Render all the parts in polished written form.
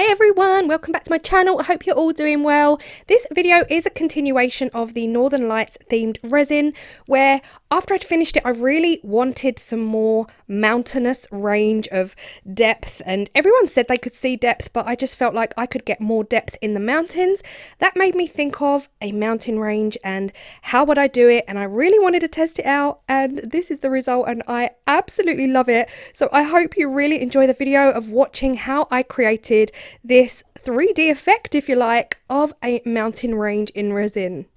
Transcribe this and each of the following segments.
Hi everyone, welcome back to my channel. I hope you're all doing well. This video is a continuation of the Northern Lights themed resin, where after I'd finished it I really wanted some more mountainous range of depth, and everyone said they could see depth, but I just felt like I could get more depth in the mountains. That made me think of a mountain range and how would I do it, and I really wanted to test it out, and this is the result and I absolutely love it. So I hope you really enjoy the video of watching how I created this 3D effect, if you like, of a mountain range in resin.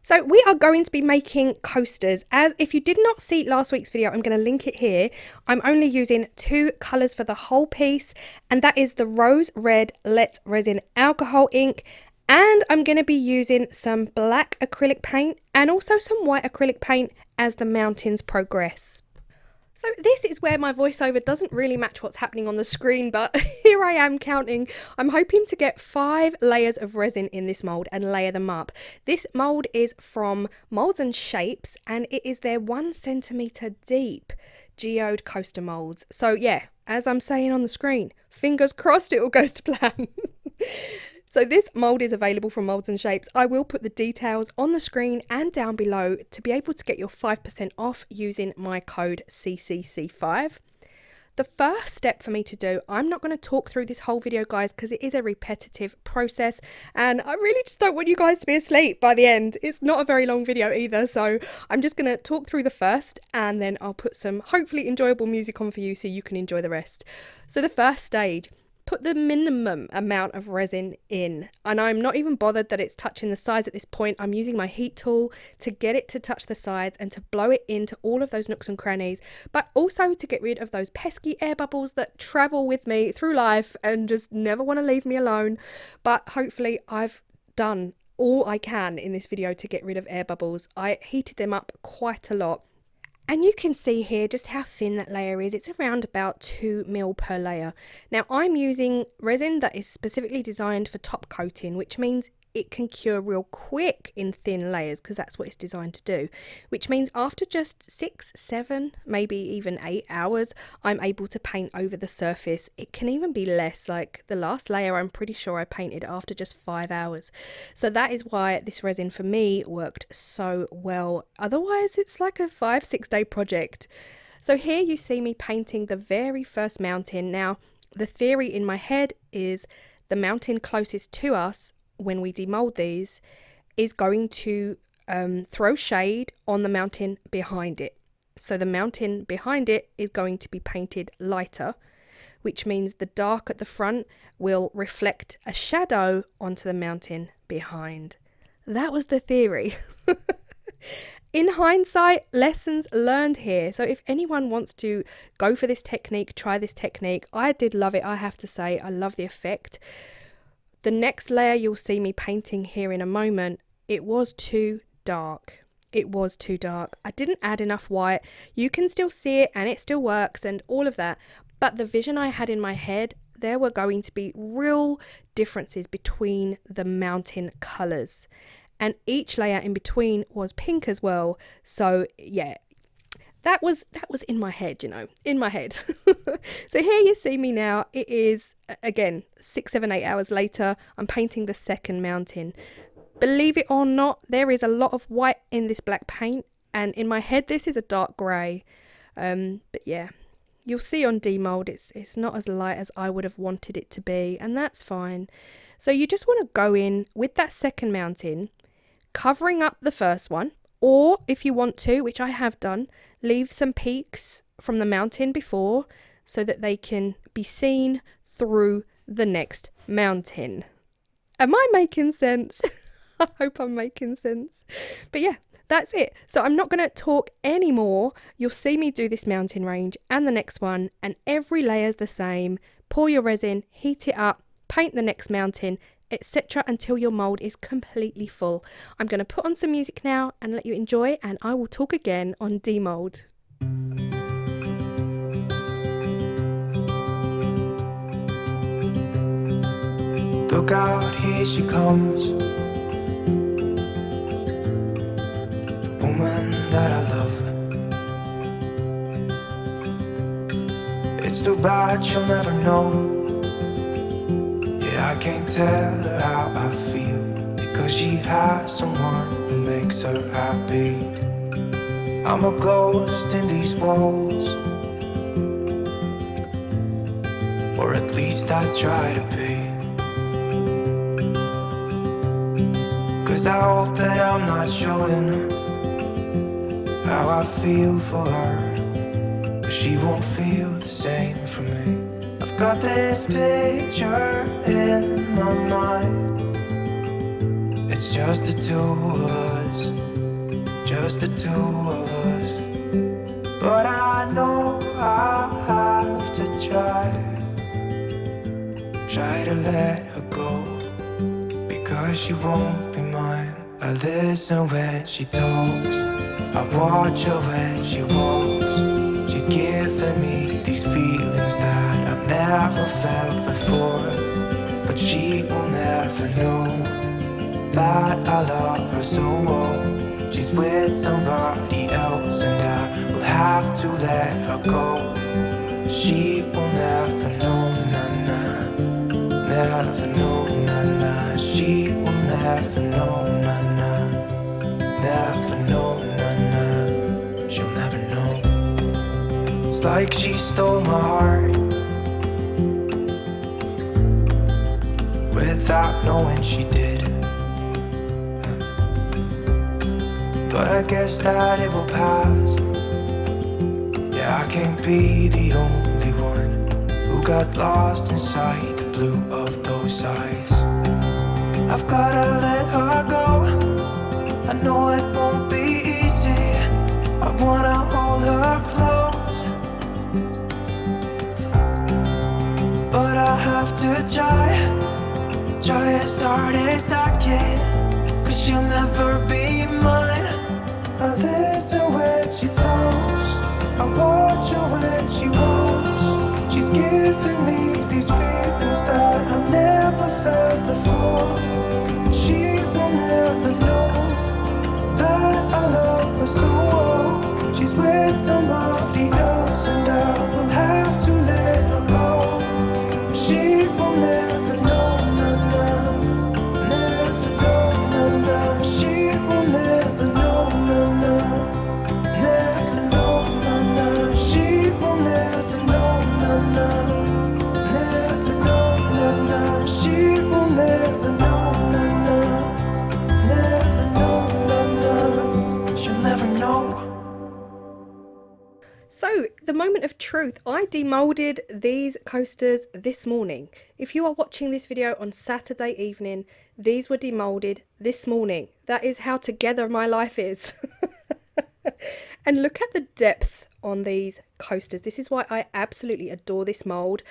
So we are going to be making coasters. As if you did not see last week's video, I'm going to link it here. I'm only using two colours for the whole piece, and that is the Rose Red Let's Resin alcohol ink, and I'm going to be using some black acrylic paint and also some white acrylic paint as the mountains progress. So this is where my voiceover doesn't really match what's happening on the screen, but here I am counting. I'm hoping to get 5 layers of resin in this mould and layer them up. This mould is from Moulds and Shapes, and it is their 1 centimetre deep geode coaster moulds. So yeah, as I'm saying on the screen, fingers crossed it all goes to plan. So this mould is available from Moulds and Shapes. I will put the details on the screen and down below to be able to get your 5% off using my code CCC5. The first step for me to do, I'm not going to talk through this whole video, guys, because it is a repetitive process and I really just don't want you guys to be asleep by the end. It's not a very long video either, so I'm just going to talk through the first and then I'll put some hopefully enjoyable music on for you so you can enjoy the rest. So the first stage, put the minimum amount of resin in, and I'm not even bothered that it's touching the sides at this point. I'm using my heat tool to get it to touch the sides and to blow it into all of those nooks and crannies, but also to get rid of those pesky air bubbles that travel with me through life and just never want to leave me alone. But hopefully I've done all I can in this video to get rid of air bubbles. I heated them up quite a lot. And you can see here just how thin that layer is. It's around about 2 mil per layer. Now I'm using resin that is specifically designed for top coating, which means it can cure real quick in thin layers because that's what it's designed to do. Which means after just 6, 7, maybe even 8 hours, I'm able to paint over the surface. It can even be less, like the last layer I'm pretty sure I painted after just 5 hours. So that is why this resin for me worked so well. Otherwise it's like a 5-6 day project. So here you see me painting the very first mountain. Now the theory in my head is the mountain closest to us when we demold these is going to throw shade on the mountain behind it. So the mountain behind it is going to be painted lighter, which means the dark at the front will reflect a shadow onto the mountain behind. That was the theory. In hindsight, lessons learned here. So if anyone wants to go for this technique, try this technique. I did love it, I have to say. I love the effect. The next layer you'll see me painting here in a moment, it was too dark. It was too dark. I didn't add enough white. You can still see it and it still works and all of that. But the vision I had in my head, there were going to be real differences between the mountain colours. And each layer in between was pink as well. So yeah, that was in my head, you know, in my head. So here you see me now. It is, again, 6, 7, 8 hours later. I'm painting the second mountain. Believe it or not, there is a lot of white in this black paint. And in my head, this is a dark grey. But yeah, you'll see on demold, it's not as light as I would have wanted it to be. And that's fine. So you just want to go in with that second mountain, covering up the first one. Or if you want to, which I have done, leave some peaks from the mountain before so that they can be seen through the next mountain. Am I making sense? I hope I'm making sense. But yeah, that's it. So I'm not going to talk anymore. You'll see me do this mountain range and the next one, and every layer is the same. Pour your resin, heat it up, paint the next mountain, etc. until your mould is completely full. I'm going to put on some music now and let you enjoy, and I will talk again on demold. Look out, here she comes, the woman that I love. It's too bad she'll never know I can't tell her how I feel, because she has someone who makes her happy. I'm a ghost in these walls, or at least I try to be. 'Cause I hope that I'm not showing how I feel for her, but she won't feel the same for me. I've got this picture in my mind. It's just the two of us, just the two of us. But I know I have to try to let her go, because she won't be mine. I listen when she talks, I watch her when she walks. She's giving me these feelings that I've never felt before, but she will never know that I love her so well. She's with somebody else and I will have to let her go. She will never know, nah, never know, nah. She will never know, nah, never know, nah. She'll never know. It's like she stole my heart without knowing she did. But I guess that it will pass. Yeah, I can't be the only one who got lost inside the blue of those eyes. I've gotta let her go, I know it won't be easy. I wanna hold her close, but I have to try as hard as I can, 'cause she'll never be mine. I listen when she talks, I watch her when she walks. She's giving me these feelings that I've never felt before. She will never know that I love her so well. She's with somebody else and I will have to let her go. She will never know, nah, nah. Never know, nah, nah. She will never know, nah, nah. Never know, nah, nah. She will never know, nah, nah. Never know, nah, nah. She will never know, nah, nah. Never know, nah, nah. She'll never know. So, the moment of truth, I demolded these coasters this morning. If you are watching this video on Saturday evening, these were demolded this morning. That is how together my life is. And look at the depth on these coasters. This is why I absolutely adore this mold.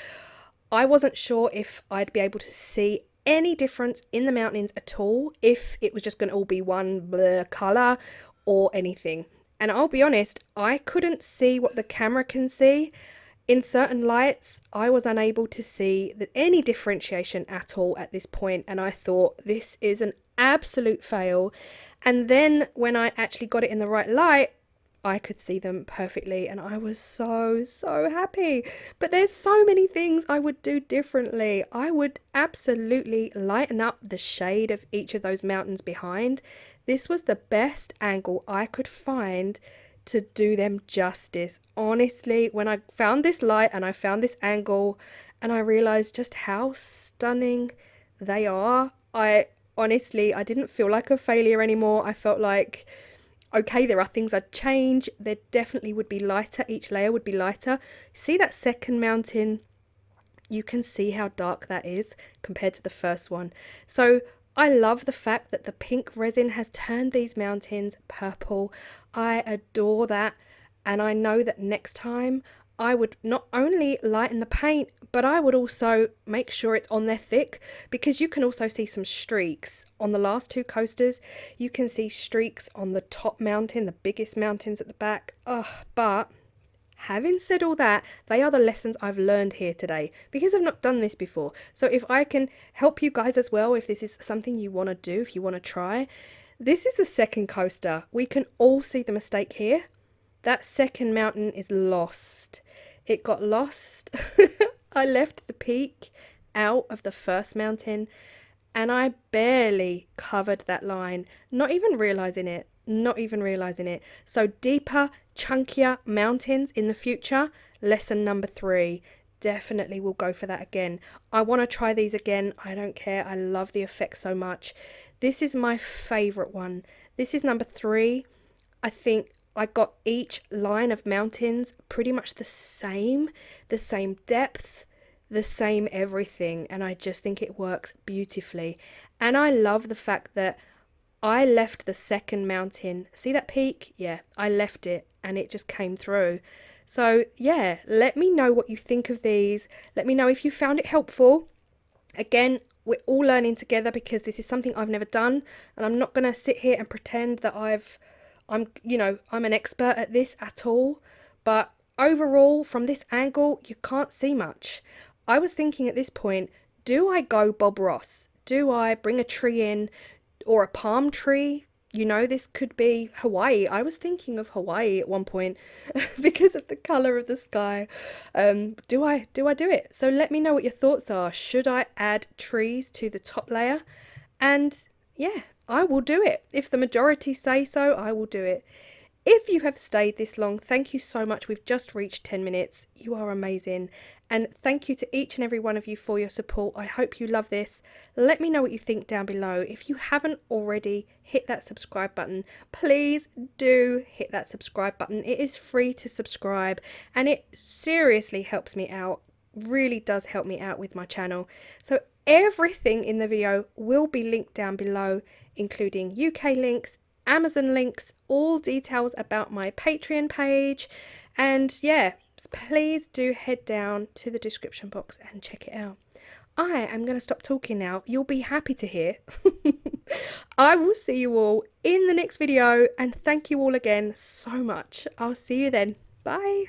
I wasn't sure if I'd be able to see any difference in the mountains at all, if it was just going to all be one blur colour or anything. And I'll be honest, I couldn't see what the camera can see. In certain lights, I was unable to see that any differentiation at all at this point, and I thought this is an absolute fail. And then when I actually got it in the right light, I could see them perfectly, and I was so happy. But there's so many things I would do differently. I would absolutely lighten up the shade of each of those mountains behind. This was the best angle I could find to do them justice. Honestly, when I found this light and I found this angle and I realized just how stunning they are, I didn't feel like a failure anymore. I felt like, okay, there are things I'd change. There definitely would be lighter. Each layer would be lighter. See that second mountain? You can see how dark that is compared to the first one. So I love the fact that the pink resin has turned these mountains purple. I adore that. And I know that next time I would not only lighten the paint, but I would also make sure it's on there thick, because you can also see some streaks on the last two coasters. You can see streaks on the top mountain, the biggest mountains at the back. But having said all that, they are the lessons I've learned here today, because I've not done this before. So if I can help you guys as well, if this is something you want to do, if you want to try, this is the second coaster. We can all see the mistake here. That second mountain is lost. It got lost. I left the peak out of the first mountain, and I barely covered that line, not even realizing it, not even realizing it. So deeper, chunkier mountains in the future, lesson number 3. Definitely will go for that again. I want to try these again. I don't care. I love the effect so much. This is my favorite one. This is number 3. I think I got each line of mountains pretty much the same depth, the same everything, and I just think it works beautifully. And I love the fact that I left the second mountain. See that peak? Yeah, I left it and it just came through. So yeah, let me know what you think of these. Let me know if you found it helpful. Again, we're all learning together because this is something I've never done, and I'm not going to sit here and pretend that I'm an expert at this at all. But overall, from this angle, you can't see much. I was thinking at this point, do I go Bob Ross? Do I bring a tree in, or a palm tree? You know, this could be Hawaii. I was thinking of Hawaii at one point because of the color of the sky. Do I do it? So let me know what your thoughts are. Should I add trees to the top layer? And yeah, I will do it. If the majority say so, I will do it. If you have stayed this long, thank you so much. We've just reached 10 minutes. You are amazing. And thank you to each and every one of you for your support. I hope you love this. Let me know what you think down below. If you haven't already hit that subscribe button, please do hit that subscribe button. It is free to subscribe and it seriously helps me out. Really does help me out with my channel. So everything in the video will be linked down below, including UK links, Amazon links, all details about my Patreon page, and yeah, please do head down to the description box and check it out. I am going to stop talking now. You'll be happy to hear. I will see you all in the next video, and thank you all again so much. I'll see you then. Bye.